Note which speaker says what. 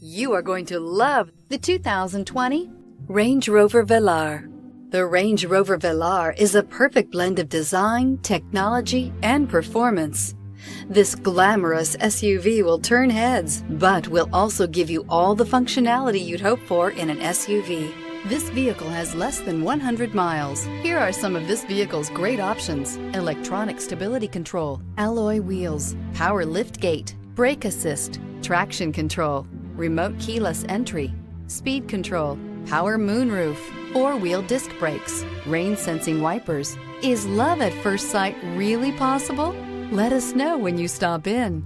Speaker 1: You are going to love the 2020 Range Rover Velar. The Range Rover Velar is a perfect blend of design, technology, and performance. This glamorous SUV will turn heads, but will also give you all the functionality you'd hope for in an SUV. This vehicle has less than 100 miles. Here are some of this vehicle's great options: electronic stability control, alloy wheels, power liftgate, brake assist, traction control, remote keyless entry, speed control, power moonroof, four-wheel disc brakes, rain-sensing wipers. Is love at first sight really possible? Let us know when you stop in.